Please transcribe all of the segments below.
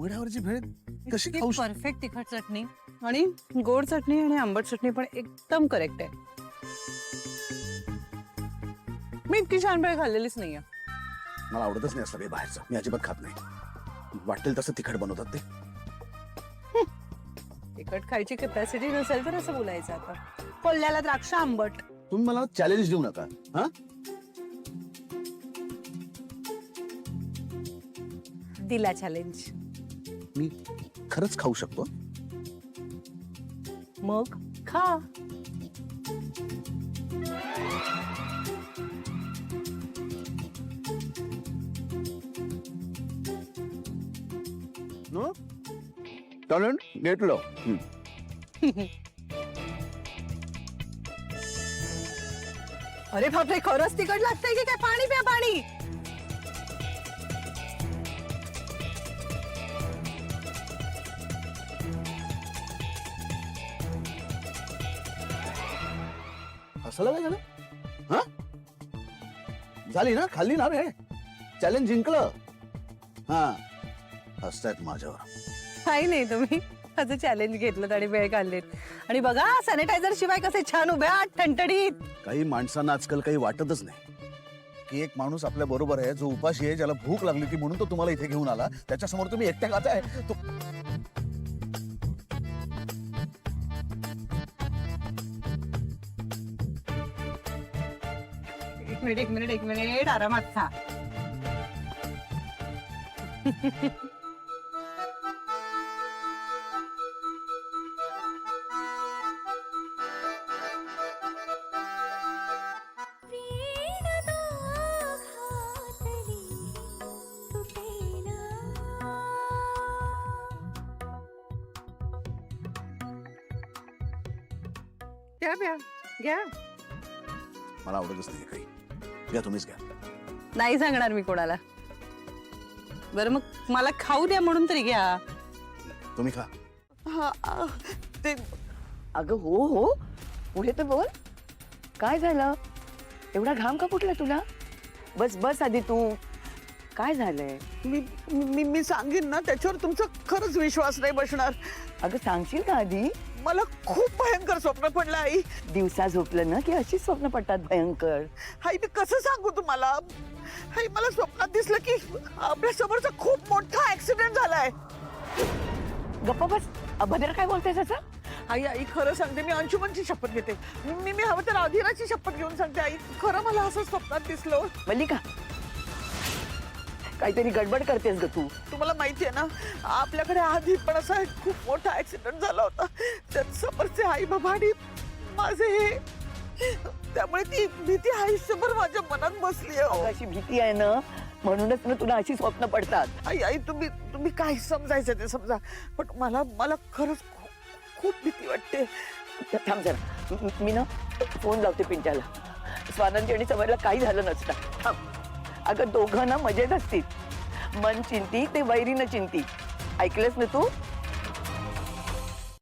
उघड्यावरची भेळ कशी खाऊ शकतो? परफेक्ट तिखट चटणी आणि गोड चटणी आणि आंबट चटणी पण एकदम करेक्ट आहे. मी इतकी छान भेळ खाल्लेलीच नाहीये. मला आवडतच नाही असं काही बाहेरचं. मी अजिबात खात नाही. वाटेल तसं तिखट बनवतात ते. तिखट खायची कॅपॅसिटी नसेल तर असं बोलायचं आता. कोल्ह्याला द्राक्ष आंबट. तुम्ही मला चॅलेंज देऊ नका. हा, दिला चॅलेंज. मी खरंच खाऊ शकतो. मग खा. नो टॅलेंट घेतलं. अरे बापरे, खरंच तिखट लागतंय की काय? पाणी प्या, पाणी. हसायला काय झालं? हा, झाली ना, खाल्ली ना रे. चॅलेंज जिंकलं. हा, हसतायत माझ्यावर. काही नाही, तुम्ही असं चॅलेंज घेतलं आणि वेळ काढलेत. आणि बघा सॅनिटायझर शिवाय कसे छान उभ्या आहात ठणठणीत. काही माणसांना आजकाल काही वाटतच नाही की एक माणूस आपल्या बरोबर आहे, जो उपाशी आहे, ज्याला भूक लागली होती म्हणून तो तुम्हाला इथे घेऊन आला. त्याच्यासमोर तुम्ही एकट्या खाताय. तो एक मिनिट आरामात खा. घ्या घ्या घ्या. मला आवडतच नाही काही. घ्या, तुम्हीच घ्या. नाही सांगणार मी कोणाला. बरं मग मला खाऊ द्या म्हणून तरी घ्या. तुम्ही खा. ते अगं हो हो, पुढे तर बोल. काय झालं? एवढा घाम का फुटला तुला? बस बस आधी तू. काय झालंय? मी मी मी सांगेन ना, त्याच्यावर तुमचा खरंच विश्वास नाही बसणार. अगं सांगशील का आधी? मला खूप भयंकर स्वप्न पडलं आई. दिवसा झोपलं ना की अशीच स्वप्न पडतात भयंकर. आई मी कसं सांगू तुम्हाला? आई मला स्वप्नात दिसलं की आपल्या समोरचा खूप मोठा ऍक्सिडेंट झालाय. गप्पा बस. अभद्र काय बोलतेस असं? आई आई खरं सांगते, मी अंशुमनची शपथ घेते. मी मी हवं तर आधीराची शपथ घेऊन सांगते आई, खरं मला असं स्वप्नात दिसलं. मल्लिका, काहीतरी गडबड करतेस ग तू. तुम्हाला माहिती आहे ना, आपल्याकडे आधी पण असा एक खूप मोठा ऍक्सिडेंट झाला होता. त्यात समोरचे आई बाबा आणि माझे हे, त्यामुळे ती भीती आयुष्यभर माझ्या मनात बसली आहे. अशी भीती आहे ना, म्हणूनच ना तुला अशी स्वप्न पडतात. आई आई तुम्ही काय समजायचं ते समजा, पण मला खरंच खूप भीती वाटते. थांब जरा, मी ना फोन लावते पिंट्याला. स्वानंदी आणि समरला काही झालं नसतं. थांब. अगं दोघं ना मजेत असतील. मन चिंती ते वैरीनं चिंती. ऐकलंस ना तू?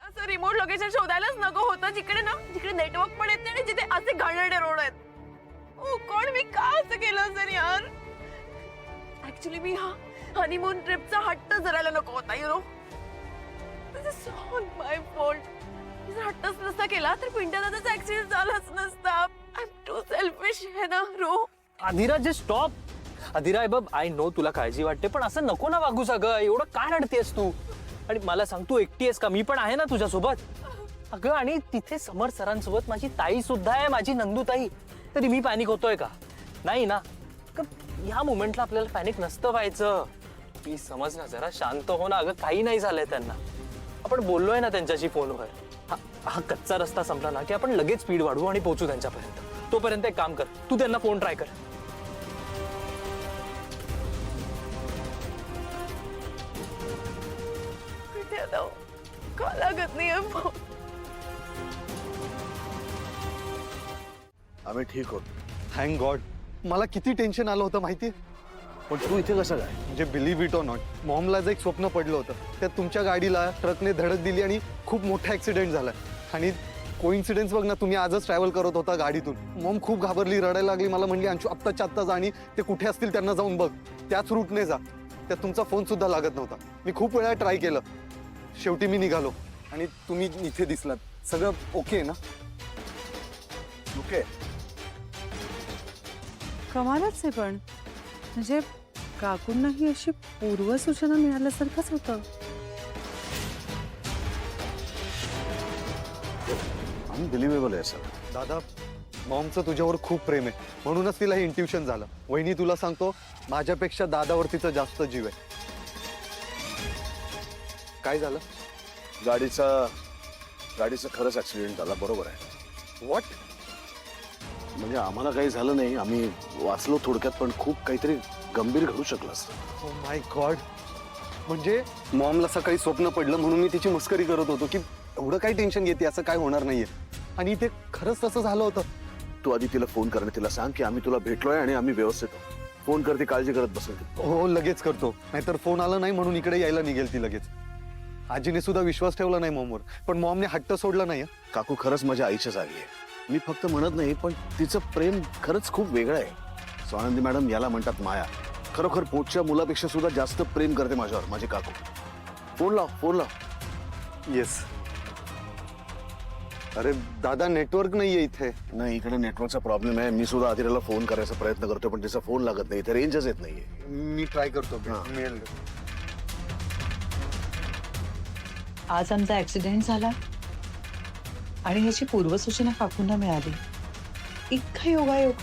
असं रिमोट लोकेशन शोधायलाच नको होतं, जिकडे नेटवर्क पण येत नाही आणि जिथे असे घाणेरडे रोड आहेत. ओ कोण, मी का असं केलं असेल यार? ऍक्च्युली मी हा हनीमून ट्रिपचा हट्ट जरायला नको होता, you know. This is all my fault. जर हट्टच नसता केला तर पिंट्या दादाचा ऍक्सिडेंट झालाच नसता. आय एम टू सेल्फिश है ना रो. अधिरा जे स्टॉप. अधिरा बघ, आय नो तुला काळजी वाटते, पण असं नको ना वागूस. अगं एवढं काय रडतेस तू? आणि मला सांग, तू एकटी आहेस का? मी पण आहे ना तुझ्यासोबत. अगं आणि तिथे समर सरांसोबत माझी ताई सुद्धा आहे, माझी नंदू ताई. तरी मी पॅनिक होतोय का? नाही ना. या मोमेंटला आपल्याला पॅनिक नसतं व्हायचं. प्लीज समज ना, जरा शांत हो ना. अगं काही नाही झालंय त्यांना. आपण बोललोय ना त्यांच्याशी फोनवर. हा कच्चा रस्ता संपला ना की आपण लगेच स्पीड वाढवू आणि पोहोचू त्यांच्यापर्यंत. तोपर्यंत एक काम कर, तू त्यांना फोन ट्राय कर. का लागत नाही आम्ही ठीक होत. Thank God. मला किती टेन्शन आलं होतं माहिती? पण तू इथे कसं काय? म्हणजे बिलीव्ह इट ऑर नॉट, मॉमलाच एक स्वप्न पडलं होतं. त्यात तुमच्या गाडीला ट्रकने धडक दिली आणि खूप मोठा ऍक्सिडेंट झाला. आणि कोइन्सिडेंस बघ ना, तुम्ही आजच ट्रॅव्हल करत होता गाडीतून. मॉम खूप घाबरली, रडायला लागली. मला म्हणली अंशू आत्ताच्या आत्ता जा आणि ते कुठे असतील त्यांना जाऊन बघ, त्याच रूटने जा. त्यात तुमचा फोन सुद्धा लागत नव्हता. मी खूप वेळा ट्राय केलं. शेवटी मी निघालो आणि तुम्ही इथे दिसलात. सगळं ओके आहे ना? ओके. कमालच आहे पण म्हणजे काकूंनाही अशी पूर्वसूचना मिळाल्यासारखंच होतं. अनबिलिव्हेबल आहे सर. दादा, मॉमचं तुझ्यावर खूप प्रेम आहे म्हणूनच तिला हे इंट्युशन झालं. वहिनी तुला सांगतो, माझ्यापेक्षा दादावर तिचा जास्त जीव आहे. काय झालं? गाडीचा खरंच ऍक्सिडेंट झाला. बरोबर आहे. व्हॉट? म्हणजे आम्हाला काही झालं नाही, आम्ही वाचलो थोडक्यात, पण खूप काहीतरी गंभीर घडू शकलं असतं. Oh my God. म्हणजे मॉमला सकाळी स्वप्न पडलं म्हणून मी तिची मस्करी करत होतो की एवढं काही टेन्शन घेते, असं काय होणार नाहीये. आणि ते खरंच तसं झालं होतं. तू आधी तिला फोन कर आणि तिला सांग की आम्ही तुला भेटलोय आणि आम्ही व्यवस्थित आहोत. फोन करते, काळजी करत बसेल ती. हो, लगेच करतो. नाहीतर फोन आला नाही म्हणून इकडे यायला निघेल ती लगेच. आजीने सुद्धा विश्वास ठेवला नाही मॉमवर, पण मॉमने हट्ट सोडला नाही. काकू खरंच माझ्या आईच्या जागी आहे. मी फक्त म्हणत नाही, पण तिचं प्रेम खरंच खूप वेगळं आहे. स्वानंदी मॅडम, याला म्हणतात माया. खरोखर पोटच्या मुलापेक्षा सुद्धा जास्त प्रेम करते माझ्यावर माझी काकू. फोन लाव. येस. अरे दादा, नेटवर्क नाहीये इथे. नाही, इकडे नेटवर्कचा प्रॉब्लेम आहे. मी सुद्धा आदिराला फोन करायचा प्रयत्न करतो, पण तिचा फोन लागत नाही. इथे रेंजच येत नाहीये. मी ट्राय करतो. हां. मिळेल. आज आमचा ऍक्सिडेंट झाला आणि ह्याची पूर्वसूचना काकूंना मिळाली. इतका योगायोग.